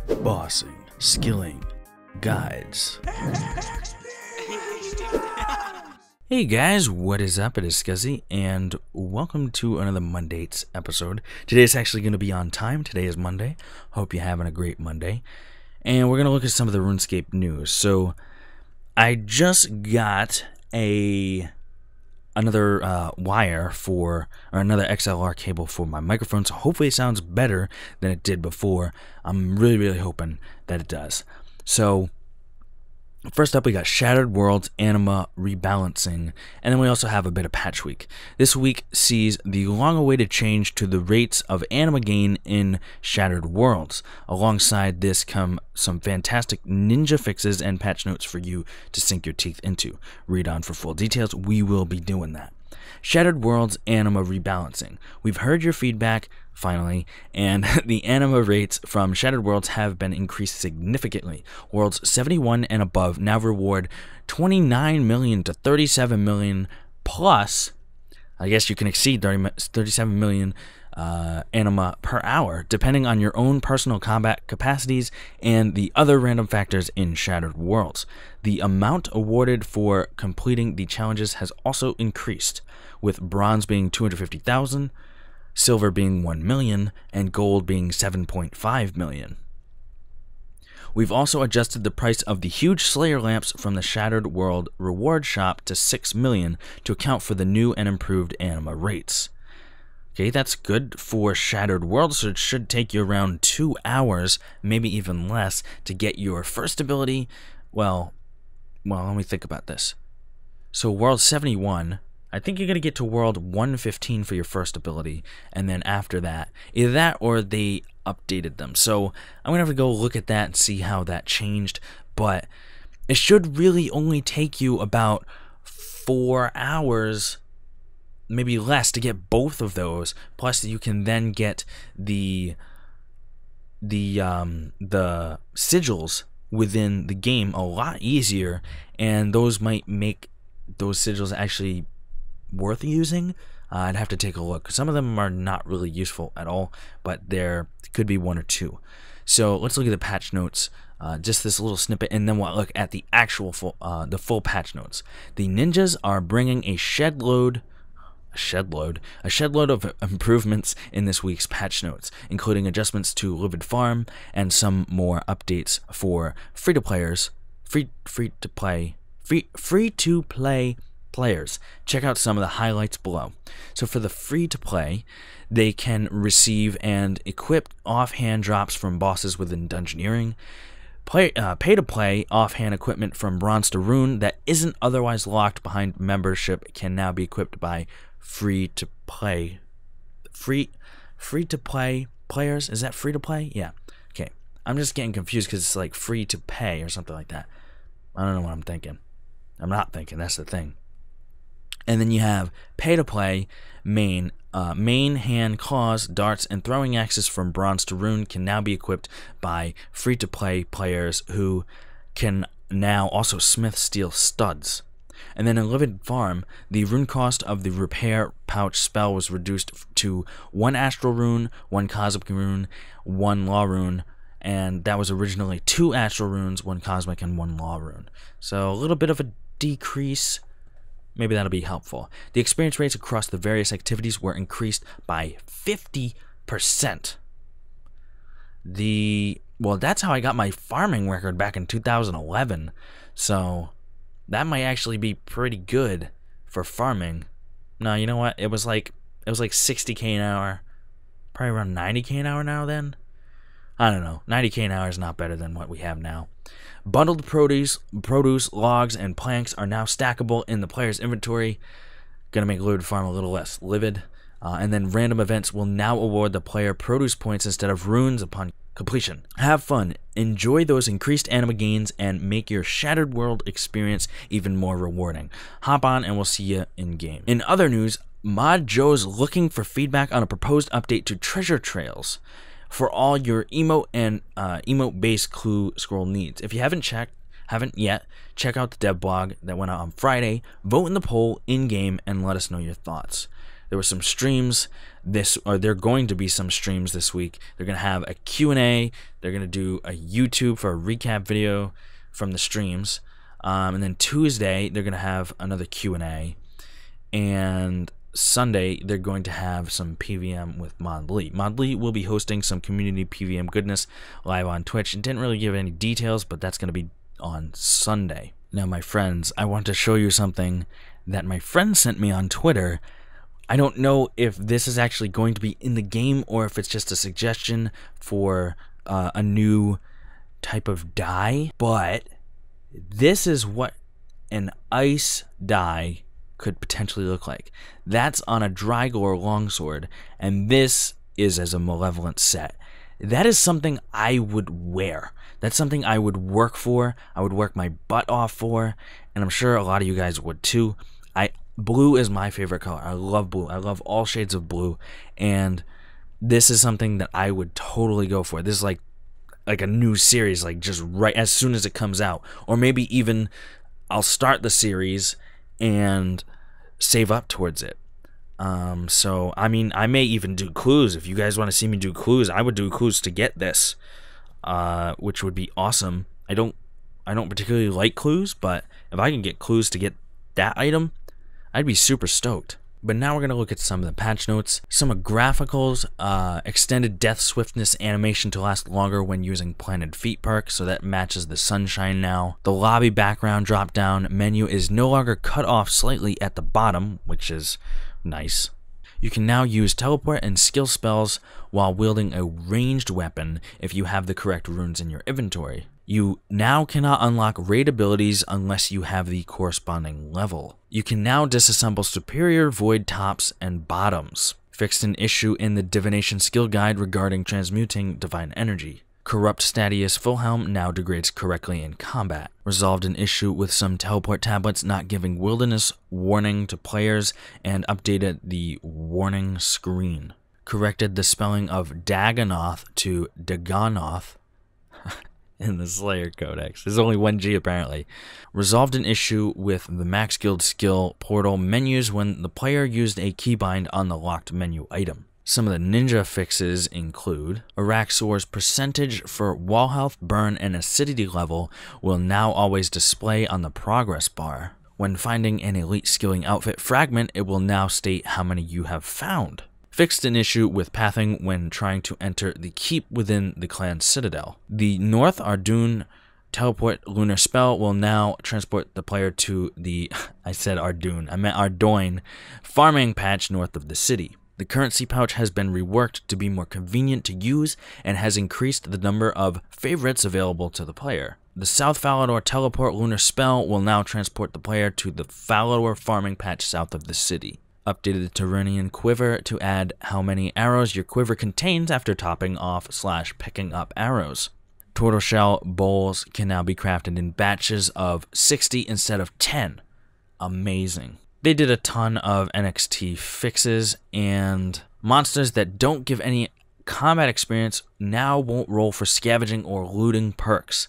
bossing, skilling, guides. Hey guys, what is up? It is Scuzzy, and welcome to another Mondates episode. Today is actually going to be on time. Today is Monday. Hope you're having a great Monday. And we're going to look at some of the Runescape news. So, I just got another wire or another XLR cable for my microphone, so hopefully it sounds better than it did before. I'm really hoping that it does. So, first up, we got Shattered Worlds ANIMA rebalancing, and then we also have a bit of patch week. This week sees the long-awaited change to the rates of ANIMA gain in Shattered Worlds. Alongside this come some fantastic ninja fixes and patch notes for you to sink your teeth into. Read on for full details. We will be doing that. Shattered Worlds ANIMA rebalancing. We've heard your feedback, finally, and the ANIMA rates from Shattered Worlds have been increased significantly. Worlds 71 and above now reward 29 million to 37 million plus, I guess you can exceed 37 million ANIMA per hour, depending on your own personal combat capacities and the other random factors in Shattered Worlds. The amount awarded for completing the challenges has also increased, with bronze being 250,000, silver being 1 million, and gold being 7.5 million. We've also adjusted the price of the huge Slayer lamps from the Shattered World reward shop to 6 million to account for the new and improved ANIMA rates. Okay, that's good for Shattered Worlds, so it should take you around 2 hours, maybe even less, to get your first ability. Well, let me think about this. So World 71, I think you're going to get to World 115 for your first ability, and then after that, either that or they updated them. So I'm going to have to go look at that and see how that changed, but it should really only take you about 4 hours, maybe less, to get both of those. Plus, you can then get the sigils within the game a lot easier, and those might make those sigils actually worth using. I'd have to take a look. Some of them are not really useful at all, but there could be one or two. So let's look at the patch notes. Just this little snippet, and then we'll look at the actual full patch notes. The ninjas are bringing a shed load of improvements in this week's patch notes, including adjustments to Livid Farm and some more updates for free-to-play players. Check out some of the highlights below. So for the free-to-play, they can receive and equip offhand drops from bosses within Dungeoneering. Pay-to-play offhand equipment from Bronze to Rune that isn't otherwise locked behind membership can now be equipped by free-to-play players. Is that free-to-play? Yeah. Okay. I'm just getting confused because it's like free-to-pay or something like that. I don't know what I'm thinking. I'm not thinking. That's the thing. And then you have pay-to-play main hand claws, darts, and throwing axes from Bronze to Rune can now be equipped by free-to-play players who can now also smith steel studs. And then in Livid Farm, the rune cost of the repair pouch spell was reduced to 1 astral rune, 1 cosmic rune, 1 law rune, and that was originally 2 astral runes, 1 cosmic, and 1 law rune. So a little bit of a decrease. Maybe that'll be helpful. The experience rates across the various activities were increased by 50%. Well, that's how I got my farming record back in 2011. So that might actually be pretty good for farming. No, you know what? It was like 60k an hour. Probably around 90k an hour now then. I don't know. 90k an hour is not better than what we have now. Bundled produce, logs, and planks are now stackable in the player's inventory. Gonna make Livid Farm a little less livid. And then random events will now award the player produce points instead of runes upon completion. Have fun, enjoy those increased ANIMA gains, and make your Shattered World experience even more rewarding. Hop on and we'll see you in game. In other news, Mod Joe's looking for feedback on a proposed update to Treasure Trails for all your emote and emote-based clue scroll needs. If you haven't yet, check out the dev blog that went out on Friday, vote in the poll in-game, and let us know your thoughts. there were some streams they're going to be some streams this week. They're going to have a Q&A. They're going to do a YouTube for a recap video from the streams. And then Tuesday, they're going to have another Q&A. And Sunday, they're going to have some PVM with Modlee. Modlee will be hosting some community PVM goodness live on Twitch. It didn't really give any details, but that's going to be on Sunday. Now, my friends, I want to show you something that my friend sent me on Twitter. I don't know if this is actually going to be in the game or if it's just a suggestion for a new type of dye, but this is what an ice dye could potentially look like. That's on a Drygore longsword, and this is as a Malevolent set. That is something I would wear. That's something I would work for. I would work my butt off for, and I'm sure a lot of you guys would too. Blue is my favorite color. I love blue. I love all shades of blue, and this is something that I would totally go for. This is like a new series, like just right as soon as it comes out, or maybe even I'll start the series and save up towards it. So I mean, I may even do clues. If you guys want to see me do clues, I would do clues to get this, which would be awesome. I don't particularly like clues, but if I can get clues to get that item, I'd be super stoked. But now we're going to look at some of the patch notes. Some of graphicals, extended death swiftness animation to last longer when using planted feet perk, so that matches the sunshine now. The lobby background drop down menu is no longer cut off slightly at the bottom, which is nice. You can now use teleport and skill spells while wielding a ranged weapon if you have the correct runes in your inventory. You now cannot unlock raid abilities unless you have the corresponding level. You can now disassemble superior void tops and bottoms. Fixed an issue in the divination skill guide regarding transmuting divine energy. Corrupt Statius Fullhelm now degrades correctly in combat. Resolved an issue with some teleport tablets not giving wilderness warning to players and updated the warning screen. Corrected the spelling of Dagonoth to Dagonoth in the Slayer Codex. There's only one G apparently. Resolved an issue with the Max Guild skill portal menus when the player used a keybind on the locked menu item. Some of the ninja fixes include Araxor's percentage for wall health, burn, and acidity level will now always display on the progress bar. When finding an elite skilling outfit fragment, it will now state how many you have found. Fixed an issue with pathing when trying to enter the keep within the clan citadel. The North Ardoon teleport lunar spell will now transport the player to the, I said Ardoon, I meant Ardoin, farming patch north of the city. The currency pouch has been reworked to be more convenient to use and has increased the number of favorites available to the player. The South Falador teleport lunar spell will now transport the player to the Falador farming patch south of the city. Updated the Tyranian quiver to add how many arrows your quiver contains after topping off / picking up arrows. Tortoiseshell bowls can now be crafted in batches of 60 instead of 10. Amazing. They did a ton of NXT fixes, and monsters that don't give any combat experience now won't roll for scavenging or looting perks.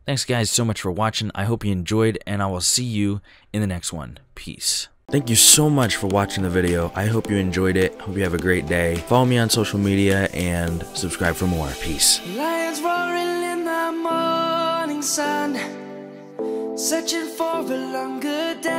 Thanks guys so much for watching. I hope you enjoyed, and I will see you in the next one. Peace. Thank you so much for watching the video. I hope you enjoyed it. Hope you have a great day. Follow me on social media and subscribe for more. Peace. Lions roaring in the morning sun, searching for a longer day.